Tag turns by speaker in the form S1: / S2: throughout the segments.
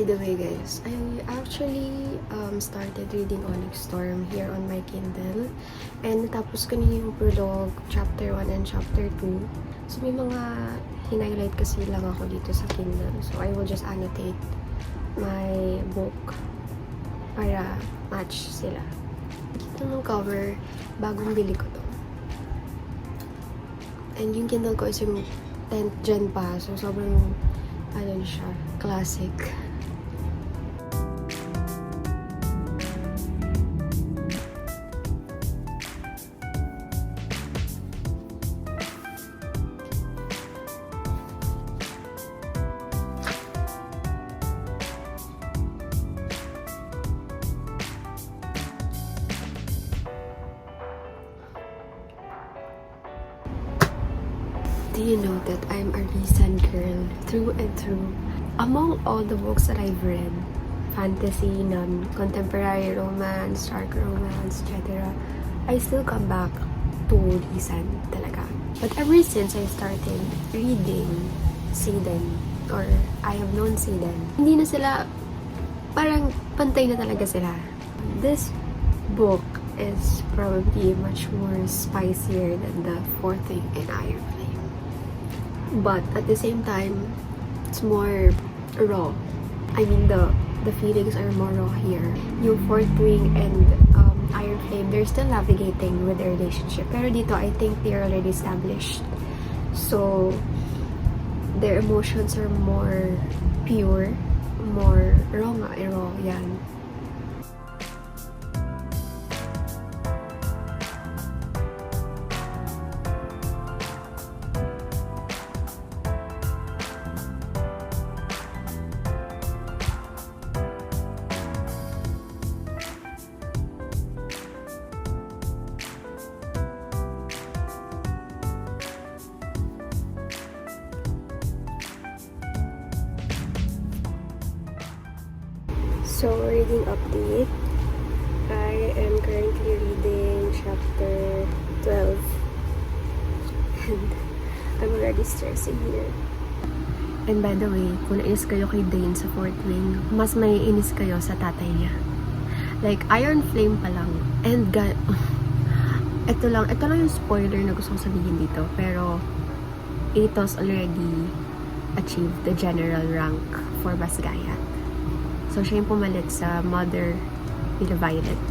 S1: By the way guys, I actually started reading Onyx Storm here on my Kindle. And natapos ko na yung prologue, chapter 1 and chapter 2. So may mga hinighlight kasi lang ako dito sa Kindle. So I will just annotate my book para match sila. Ito ng cover, bagong bili ko to. And yung Kindle ko is yung 10th gen pa. So sobrang ano siya, classic. Do you know that I'm a recent girl through and through? Among all the books that I've read, fantasy, contemporary romance, dark romance, etc., I still come back to recent talaga. But ever since I started reading Seiden, or I have known Seiden, hindi na sila, parang pantay na talaga sila. This book is probably much more spicier than the fourth thing in Iron Flame. But at the same time, it's more raw. I mean, the feelings are more raw here. Yung Fourth Wing and Iron Flame, they're still navigating with their relationship. Pero dito, I think they're already established. So, their emotions are more pure, more raw nga, raw, yan. So, reading update. I am currently reading chapter 12. And I'm already stressing here. And by the way, kung nainis kayo kay Dane sa Fourth Wing, mas may inis kayo sa tatay niya. Like, Iron Flame pa lang. And ito lang yung spoiler na gusto kong sabihin dito. Pero, Athos already achieved the general rank for Basgaya. So, siya yung pumalit sa Mother with a Violet.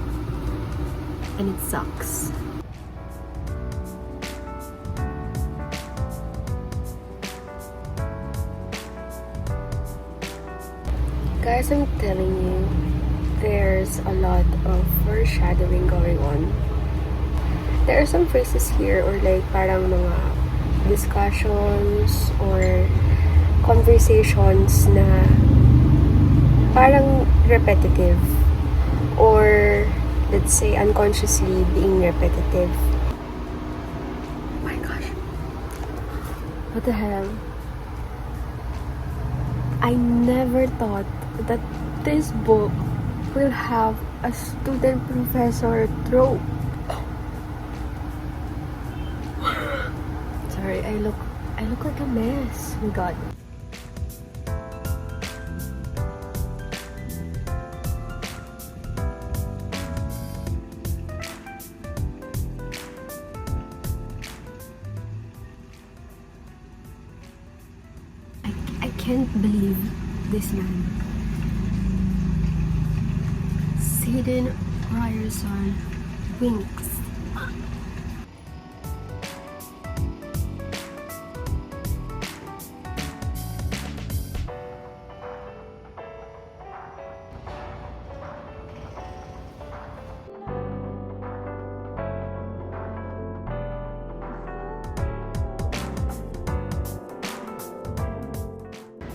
S1: And it sucks. Guys, I'm telling you, there's a lot of foreshadowing going on. There are some phrases here or like parang mga discussions or conversations na parang repetitive or let's say unconsciously being repetitive. Oh my gosh. What the hell? I never thought that this book will have a student professor trope. Sorry, I look like a mess. Oh my god. I can't believe this man. Seiden Ryerson winks.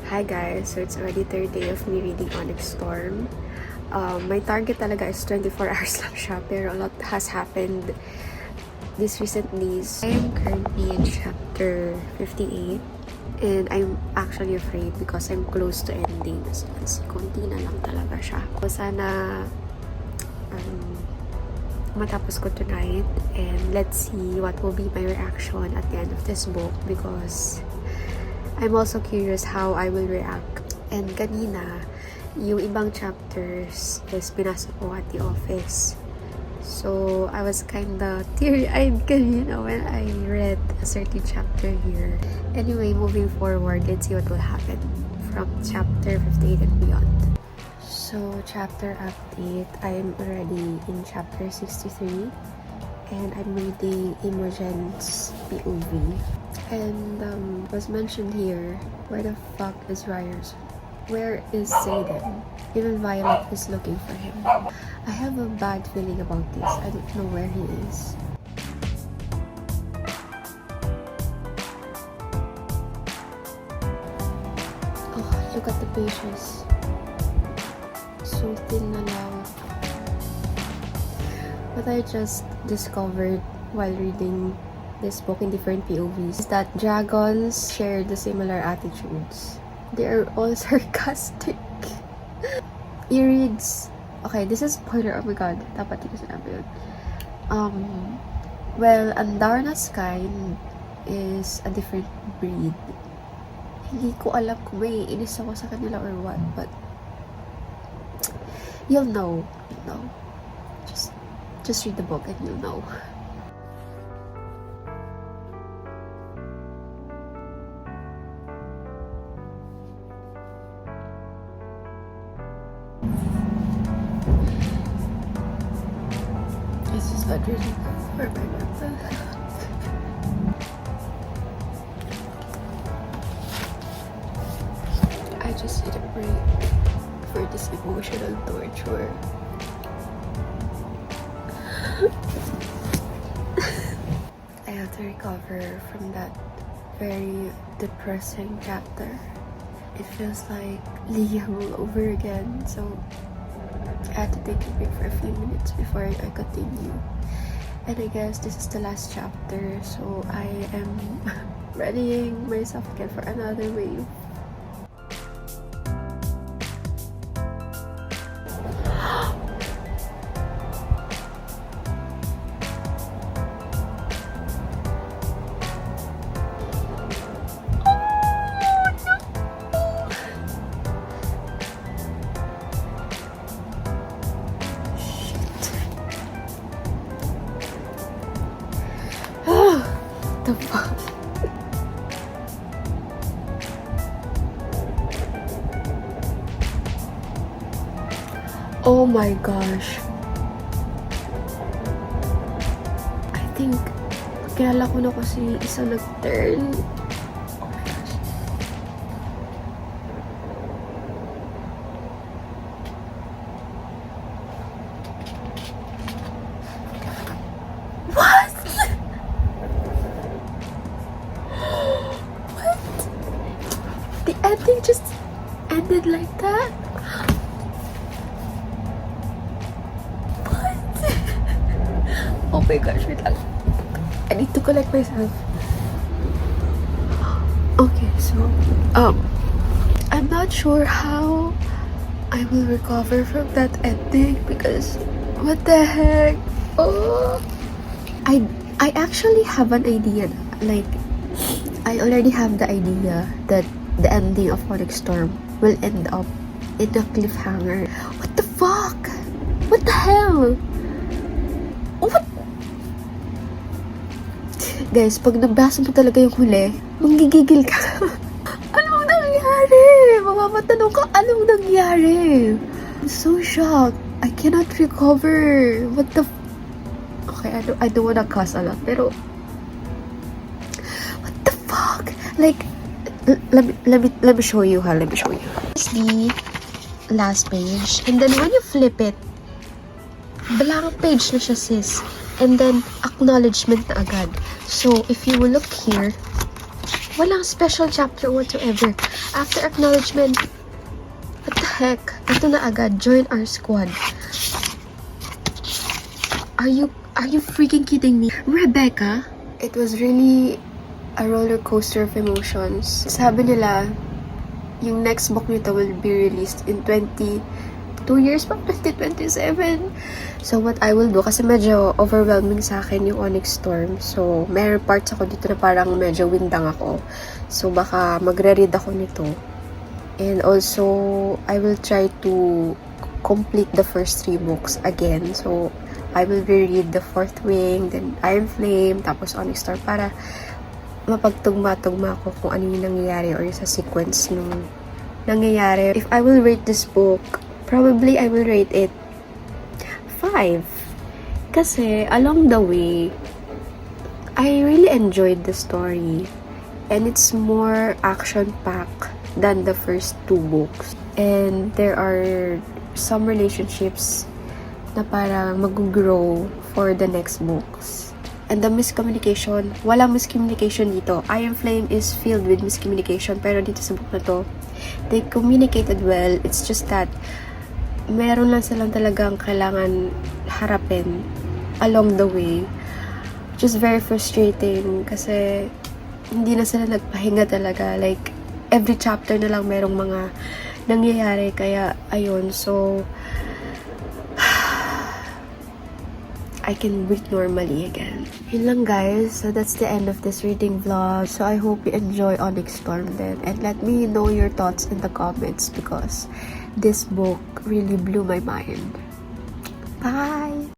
S1: Hi guys, so it's already third day of me reading Onyx Storm. My target talaga is 24 hours lang siya, pero a lot has happened these recent days. I am currently in chapter 58 and I'm actually afraid because I'm close to ending. So, konti na lang talaga siya. So, sana matapos ko tonight and let's see what will be my reaction at the end of this book because I'm also curious how I will react. And kanina, Yung ibang chapters is pinasok ko at the office. So, I was kinda teary-eyed kanina when I read a certain chapter here. Anyway, moving forward, let's see what will happen from chapter 58 and beyond. So, chapter update. I'm already in chapter 63. And I'm reading Imogen's POV. And was mentioned here, where the fuck is Ryers? Where is Zayden? Even Violet is looking for him. I have a bad feeling about this. I don't know where he is. Oh, look at the pages. So thin na lang. What I just discovered while reading this book in different POVs is that dragons share the similar attitudes. They are all sarcastic. Irids. Okay, this is spoiler. Oh my god. Dapat hindi ko sinabi yun. Well, Andarna's kind is a different breed. Hindi ko alam kung may inis ako sa kanila or what, but you'll know. You'll know. Just read the book and you'll know. This is not really good for my mental health. I just need a break for this emotional torture. I have to recover from that very depressing chapter. It feels like Liam all over again, so I had to take a break for a few minutes before I continue. And I guess this is the last chapter, so I am readying myself again for another wave. The fuck? Oh my gosh. I think kilala ko na kasi isa nag-turn. Oh my gosh. What? The ending just ended like that? What? Oh my gosh, wait lang. I need to collect myself. Okay, so, I'm not sure how I will recover from that ending because, what the heck? Oh, I actually have an idea, like, I already have the idea that the ending of Onyx Storm will end up in a cliffhanger. What the fuck? What the hell? What? Guys, pag nabasa mo talaga yung huli, manggigigil ka. Anong nangyari? Mamatanong ka, anong nangyari? I'm so shocked. I cannot recover. What the Okay, I don't wanna cuss a lot, pero what the fuck? Like, let me show you, ha. Let me show you. It's the last page, and then when you flip it, blank page na siya, sis. And then acknowledgement na agad. So if you will look here, walang special chapter whatsoever. After acknowledgement, what the heck? Ito na agad. Join our squad. Are you freaking kidding me? Rebecca? It was really a roller coaster of emotions. Sabi nila, yung next book nito will be released in 2 years pa, 2027. So what I will do, kasi medyo overwhelming sa akin yung Onyx Storm. So meron parts ako dito na parang medyo windang ako. So baka magre-read ako nito And also, I will try to complete the first 3 books again. So, I will reread The Fourth Wing, then Iron Flame, tapos Onyx Star para mapagtugma-tugma ko kung ano yung nangyayari or sa sequence nung nangyayari. If I will rate this book, probably I will rate it 5. Kasi along the way, I really enjoyed the story. And it's more action-packed than the first 2 books. And there are some relationships na parang mag-grow for the next books. And the miscommunication, walang miscommunication dito. Iron Flame is filled with miscommunication, pero dito sa book na to, they communicated well. It's just that meron lang silang talagang kailangan harapin along the way. Which is very frustrating kasi hindi na sila nagpahinga talaga. Like, every chapter na lang merong mga nangyayari. Kaya, ayun. So, I can breathe normally again. Yun lang guys. So that's the end of this reading vlog. So I hope you enjoy Onyx Storm then. And let me know your thoughts in the comments because this book really blew my mind. Bye!